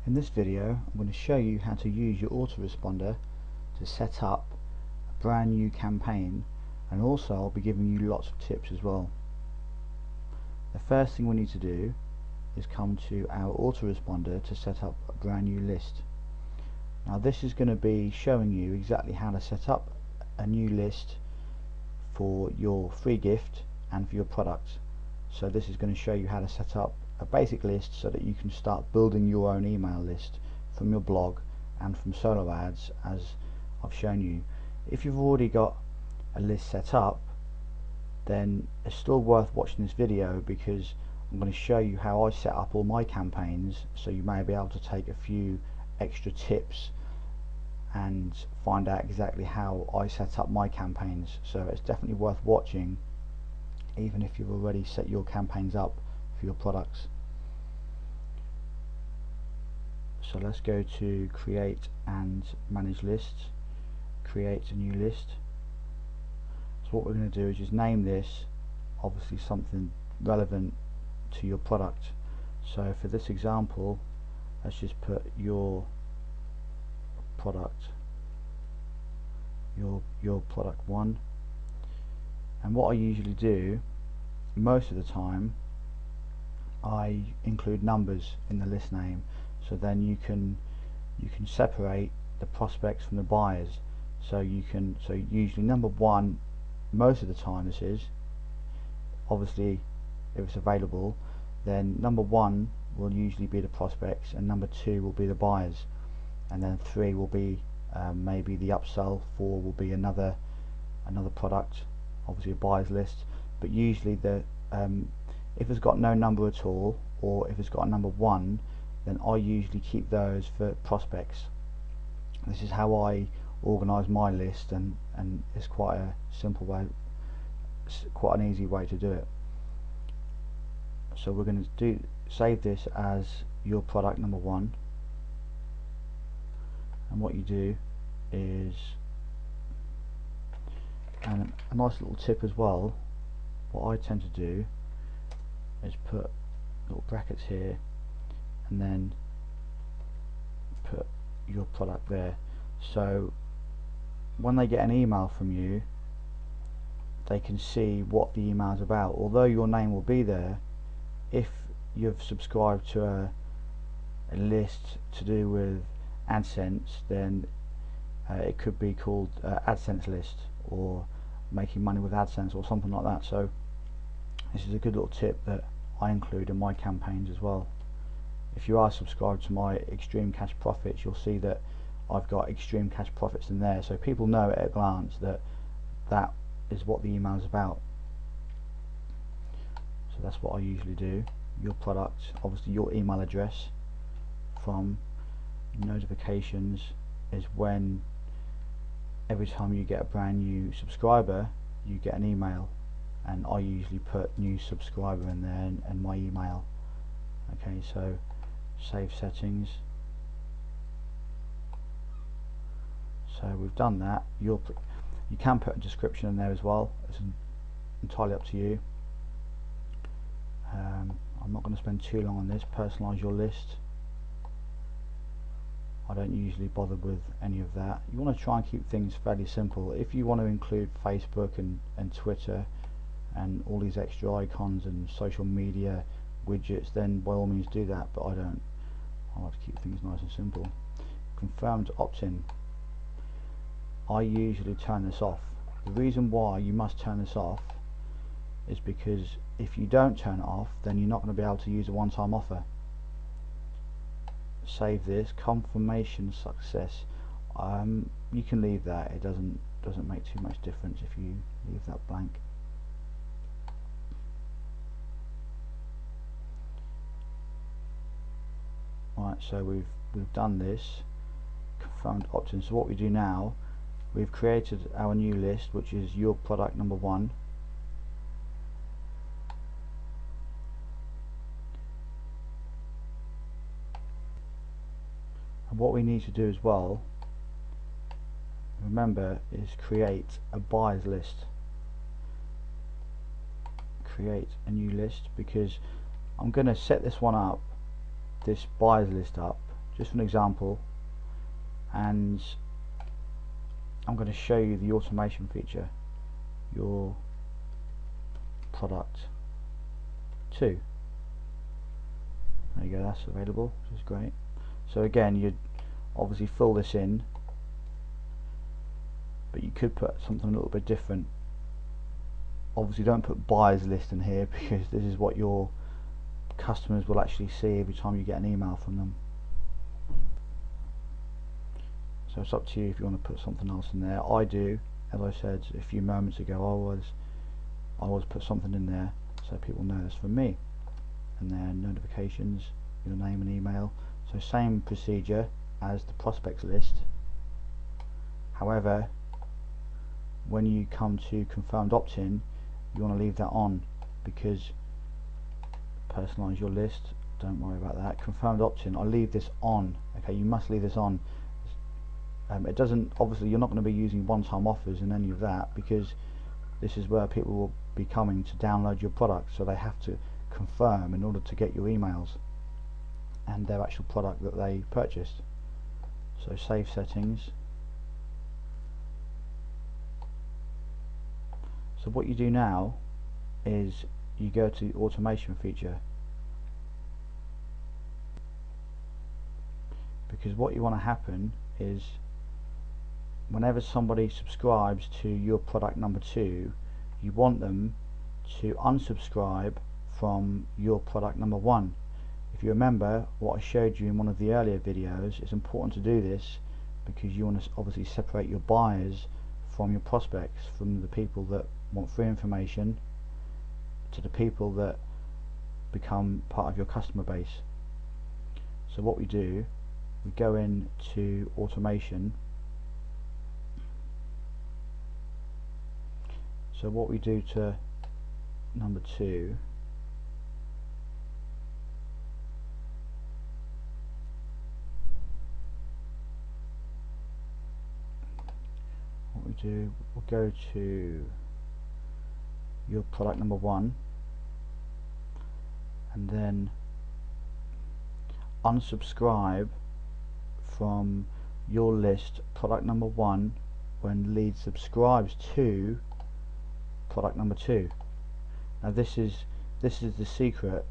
In this video I'm going to show you how to use your autoresponder to set up a brand new campaign, and also I'll be giving you lots of tips as well. The first thing we need to do is come to our autoresponder to set up a brand new list. Now this is going to be showing you exactly how to set up a new list for your free gift and for your product. So this is going to show you how to set up a basic list so that you can start building your own email list from your blog and from solo ads, as I've shown you. If you've already got a list set up, then it's still worth watching this video, because I'm going to show you how I set up all my campaigns, so you may be able to take a few extra tips and find out exactly how I set up my campaigns. So it's definitely worth watching, even if you've already set your campaigns up for your products. So let's go to create and manage lists, create a new list. So what we're going to do is just name this obviously something relevant to your product. So for this example, let's just put your product, your product 1. And what I usually do most of the time, I include numbers in the list name, so then you can separate the prospects from the buyers. So usually number 1 most of the time, this is obviously if it's available, then number 1 will usually be the prospects, and number 2 will be the buyers, and then 3 will be maybe the upsell, 4 will be another product, obviously a buyers list. But usually the if it's got no number at all, or if it's got a number 1, then I usually keep those for prospects. This is how I organise my list, and it's quite a simple way, quite an easy way to do it. So we're going to save this as your product number 1, and what you do is, and a nice little tip as well, what I tend to do is put little brackets here and then put your product there, so when they get an email from you, they can see what the email is about. Although your name will be there, if you've subscribed to a list to do with AdSense, then it could be called AdSense list, or making money with AdSense, or something like that. So this is a good little tip that I include in my campaigns as well. If you are subscribed to my Extreme Cash Profits, you'll see that I've got Extreme Cash Profits in there, so people know at a glance that that is what the email is about. So that's what I usually do. Your product, obviously your email address from notifications is when every time you get a brand new subscriber, you get an email, and I usually put new subscriber in there and my email. Okay, so save settings. So we've done that. You can put a description in there as well. It's entirely up to you. I'm not going to spend too long on this. Personalize your list. I don't usually bother with any of that. You want to try and keep things fairly simple. If you want to include Facebook and Twitter and all these extra icons and social media widgets, then by all means do that, but I don't. I like to keep things nice and simple. Confirmed opt-in. I usually turn this off. The reason why you must turn this off is because if you don't turn it off, then you're not going to be able to use a one-time offer. Save this. Confirmation success. You can leave that. It doesn't make too much difference if you leave that blank. Right, so we've done this. Confirmed opt-in. So what we do now, we've created our new list, which is your product number 1. And what we need to do as well, remember, is create a buyers list. Create a new list, because I'm going to set this buyers list up just for an example, and I'm going to show you the automation feature. Your product 2. There you go, that's available, which is great. So again, you'd obviously fill this in, but you could put something a little bit different. Obviously don't put buyers list in here, because this is what your customers will actually see every time you get an email from them. So it's up to you if you want to put something else in there. I do, as I said a few moments ago, I always put something in there so people know it's from me. And then notifications, your name and email. So same procedure as the prospects list. However, when you come to confirmed opt-in, you want to leave that on, because personalize your list, don't worry about that. Confirmed opt-in, I leave this on. Okay, you must leave this on. It doesn't, obviously you're not going to be using one-time offers and any of that, because this is where people will be coming to download your product, so they have to confirm in order to get your emails and their actual product that they purchased. So save settings. So what you do now is you go to the automation feature, because what you want to happen is whenever somebody subscribes to your product number 2, you want them to unsubscribe from your product number 1. If you remember what I showed you in one of the earlier videos, it's important to do this because you want to obviously separate your buyers from your prospects, from the people that want free information to the people that become part of your customer base. So what we do, we go into automation. So what we do to number 2, we'll go to your product number 1 and then unsubscribe from your list product number 1 when lead subscribes to product number 2. Now this is the secret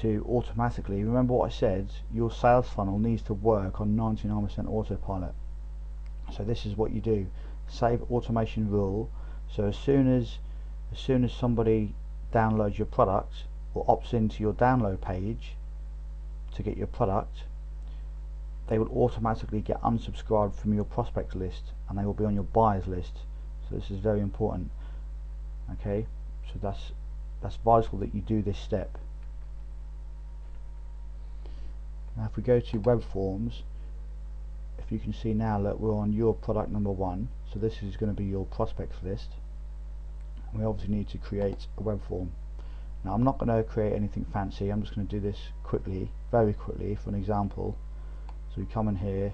to automatically, remember what I said, your sales funnel needs to work on 99% autopilot. So this is what you do, save automation rule. So as soon as somebody downloads your product or opts into your download page to get your product, they will automatically get unsubscribed from your prospect list and they will be on your buyers list. So this is very important. Okay, so that's vital that you do this step. Now if we go to web forms, if you can see now that we're on your product number 1, so this is going to be your prospects list. We obviously need to create a web form. Now I'm not going to create anything fancy, I'm just going to do this quickly, very quickly, for an example. So we come in here,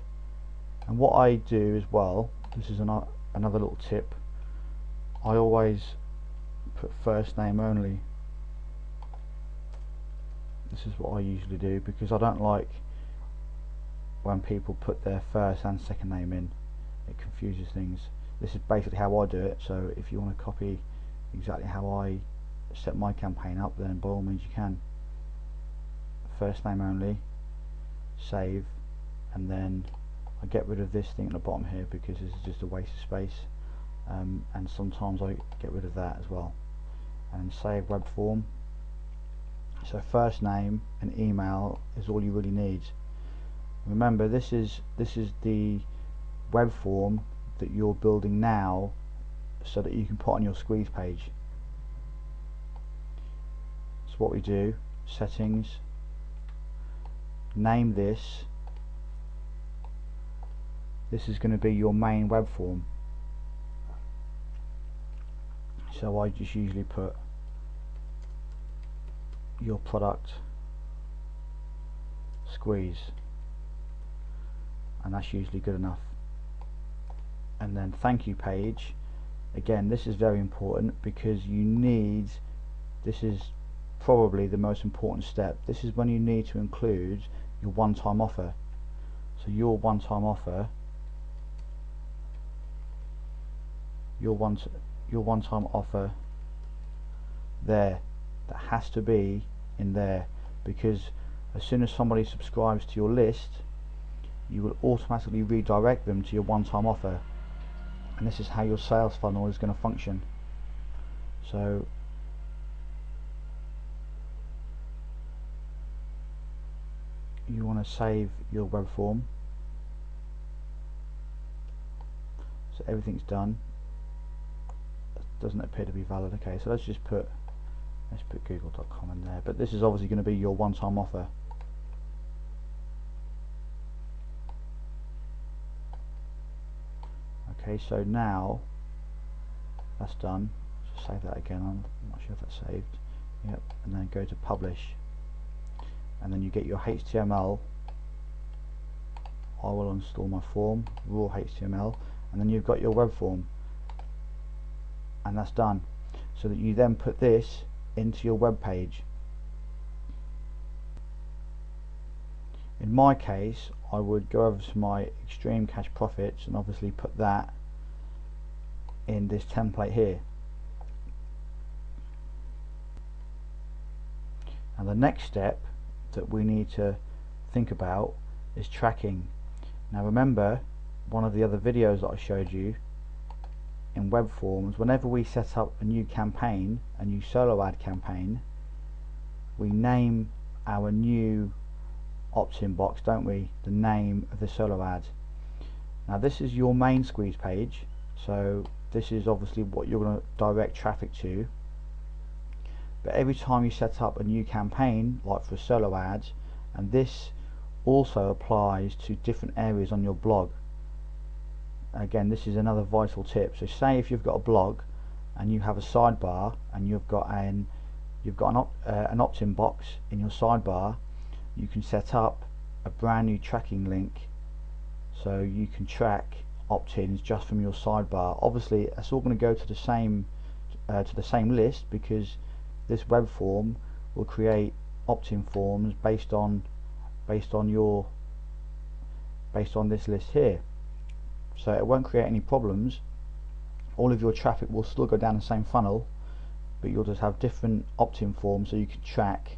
and what I do as well, this is another little tip, I always put first name only. This is what I usually do, because I don't like when people put their first and second name in. It confuses things. This is basically how I do it, so if you want to copy exactly how I set my campaign up, then by all means you can. First name only, save, and then I get rid of this thing at the bottom here because this is just a waste of space, and sometimes I get rid of that as well. And save web form. So first name and email is all you really need. Remember, this is the web form that you're building now so that you can put on your squeeze page. So what we do, settings, name this is going to be your main web form. So I just usually put your product squeeze, and that's usually good enough. And then thank you page, again this is very important because you need, this is probably the most important step, this is when you need to include your one-time offer. So your one-time offer, your one-time offer there, that has to be in there, because as soon as somebody subscribes to your list, you will automatically redirect them to your one-time offer, and this is how your sales funnel is going to function. So you want to save your web form. So everything's done. It doesn't appear to be valid. Okay, so let's put google.com in there, but this is obviously going to be your one-time offer. Okay, so now that's done. Just save that again. I'm not sure if that's saved. Yep, and then go to publish, and then you get your HTML. I will install my form, raw HTML, and then you've got your web form, and that's done. So that you then put this into your web page. In my case, I would go over to my extreme cash profits and obviously put that in this template here. And the next step that we need to think about is tracking. Now remember, one of the other videos that I showed you, in web forms, whenever we set up a new campaign, a new solo ad campaign, we name our new opt-in box, don't we? The name of the solo ad. Now this is your main squeeze page, so this is obviously what you're going to direct traffic to. But every time you set up a new campaign, like for solo ads, and this also applies to different areas on your blog. Again, this is another vital tip. So say if you've got a blog and you have a sidebar and you've got an opt-in box in your sidebar, you can set up a brand new tracking link so you can track opt-ins just from your sidebar. Obviously it's all going to go to the same list, because this web form will create opt-in forms based on this list here. So it won't create any problems. All of your traffic will still go down the same funnel, but you'll just have different opt-in forms so you can track,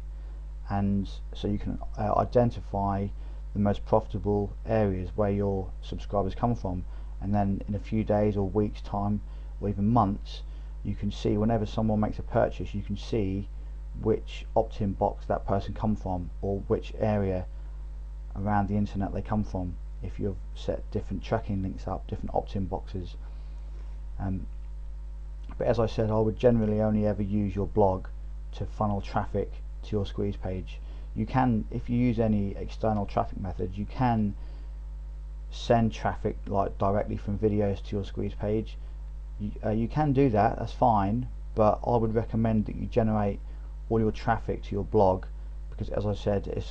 and so you can identify the most profitable areas where your subscribers come from. And then in a few days or weeks time, or even months, you can see whenever someone makes a purchase, you can see which opt-in box that person come from, or which area around the internet they come from, if you've set different tracking links up, different opt-in boxes. But as I said, I would generally only ever use your blog to funnel traffic to your squeeze page. You can, if you use any external traffic methods, you can send traffic like directly from videos to your squeeze page. You can do that, that's fine, but I would recommend that you generate all your traffic to your blog, because as I said,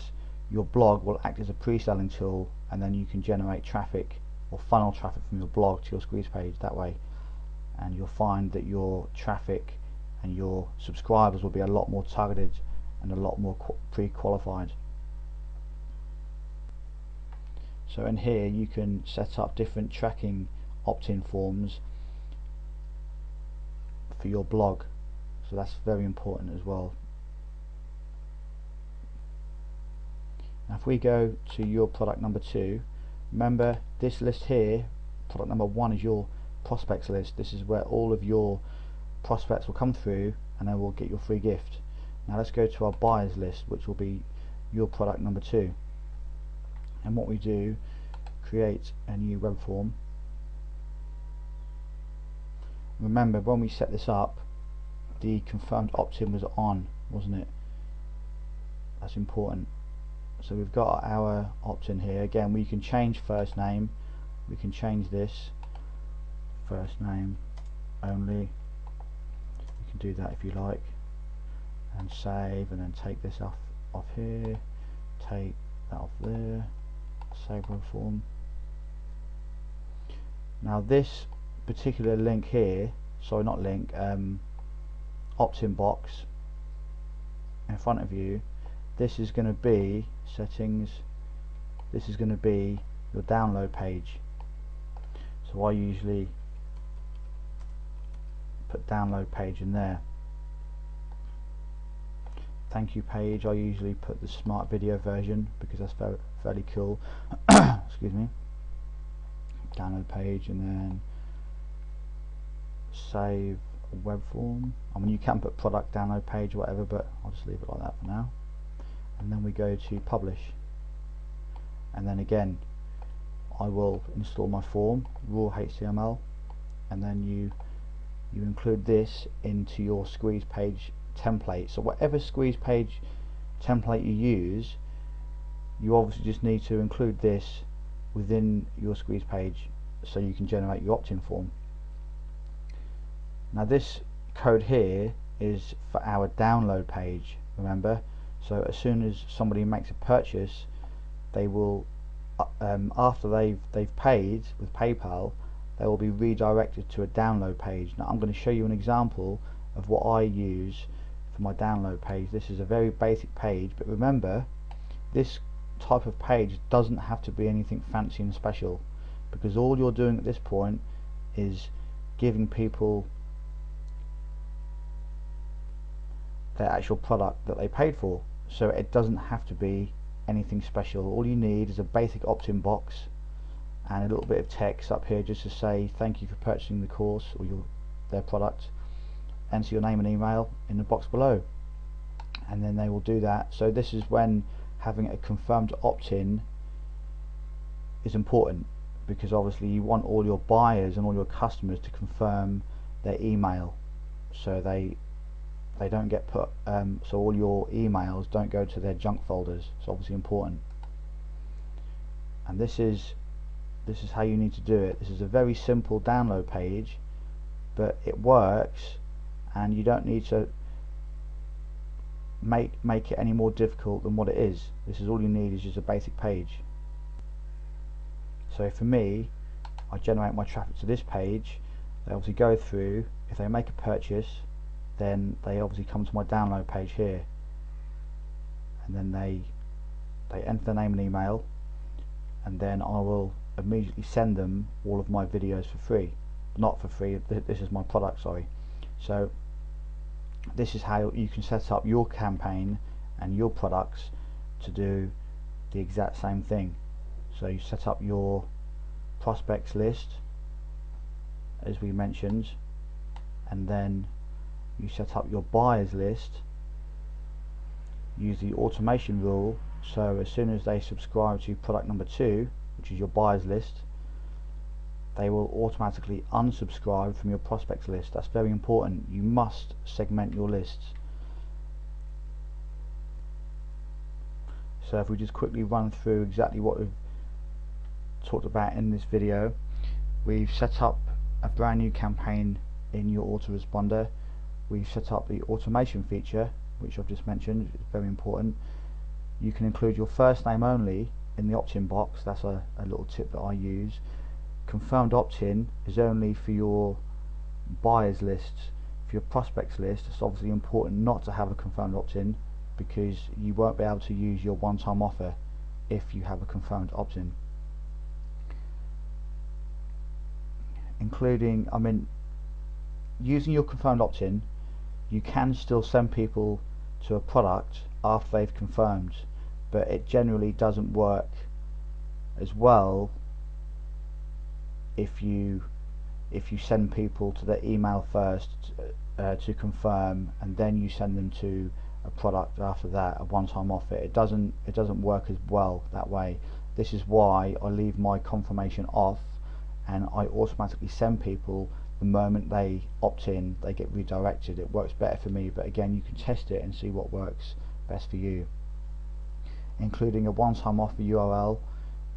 your blog will act as a pre-selling tool, and then you can generate traffic or funnel traffic from your blog to your squeeze page that way, and you'll find that your traffic and your subscribers will be a lot more targeted and a lot more pre-qualified. So in here you can set up different tracking opt-in forms for your blog, so that's very important as well. Now if we go to your product number 2, remember this list here, product number 1 is your prospects list. This is where all of your prospects will come through, and then we'll get your free gift. Now let's go to our buyers list, which will be your product number 2. And what we do, create a new web form. Remember, when we set this up, the confirmed opt-in was on, wasn't it? That's important. So we've got our opt-in here. Again, we can change first name. We can change this first name only. You can do that if you like, and save, and then take this off here, take that off there, save web form. Now this particular link here, sorry, not link, opt-in box in front of you, this is going to be settings, this is going to be your download page. So I usually put download page in there. Thank you page, I usually put the smart video version because that's fairly cool. Excuse me. Download page, and then save a web form. I mean, you can put product download page or whatever, but I'll just leave it like that for now. And then we go to publish, and then again I will install my form, raw HTML, and then you include this into your squeeze page template. So whatever squeeze page template you use, you obviously just need to include this within your squeeze page so you can generate your opt-in form. Now this code here is for our download page, remember. So as soon as somebody makes a purchase, they will after they've paid with PayPal, they will be redirected to a download page. Now I'm going to show you an example of what I use for my download page. This is a very basic page, but remember, this type of page doesn't have to be anything fancy and special, because all you're doing at this point is giving people their actual product that they paid for. So it doesn't have to be anything special. All you need is a basic opt-in box and a little bit of text up here just to say thank you for purchasing the course or their product. Enter your name and email in the box below, and then they will do that. So this is when having a confirmed opt-in is important, because obviously you want all your buyers and all your customers to confirm their email, so they don't get put so all your emails don't go to their junk folders. It's obviously important, and this is how you need to do it. This is a very simple download page, but it works, and you don't need to make it any more difficult than what it is. This is all you need, is just a basic page. So for me, I generate my traffic to this page. They obviously go through. If they make a purchase, then they obviously come to my download page here, and then they enter their name and email, and then I will immediately send them all of my videos for free. Not for free, this is my product, sorry. So this is how you can set up your campaign and your products to do the exact same thing. So you set up your prospects list as we mentioned, and then you set up your buyers list. Use the automation rule, so as soon as they subscribe to product number 2, which is your buyers list, they will automatically unsubscribe from your prospects list. That's very important. You must segment your lists. So if we just quickly run through exactly what we've talked about in this video, we've set up a brand new campaign in your autoresponder. We've set up the automation feature, which I've just mentioned, is very important. You can include your first name only in the opt-in box. That's a little tip that I use. Confirmed opt-in is only for your buyers lists. For your prospects list, it's obviously important not to have a confirmed opt-in, because you won't be able to use your one-time offer if you have a confirmed opt-in. Including, I mean, using your confirmed opt-in, you can still send people to a product after they've confirmed, but it generally doesn't work as well if you send people to their email first to confirm, and then you send them to a product after that, a one-time offer. It doesn't work as well that way. This is why I leave my confirmation off, and I automatically send people the moment they opt in. They get redirected. It works better for me, but again, you can test it and see what works best for you. Including a one-time offer URL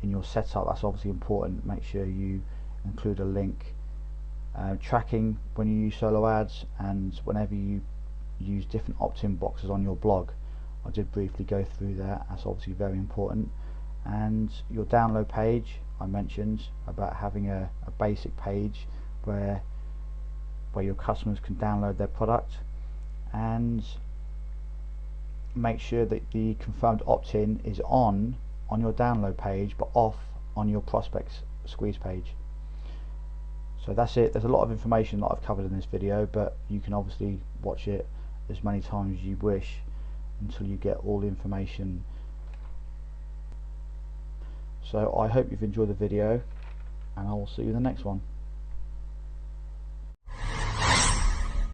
in your setup, that's obviously important. Make sure you include a link. Tracking when you use solo ads, and whenever you use different opt-in boxes on your blog. I did briefly go through that. That's obviously very important. And your download page, I mentioned about having a basic page where your customers can download their product, and make sure that the confirmed opt-in is on on your download page but off on your prospects squeeze page. So that's it. There's a lot of information that I've covered in this video, but you can obviously watch it as many times as you wish until you get all the information. So I hope you've enjoyed the video, and I will see you in the next one.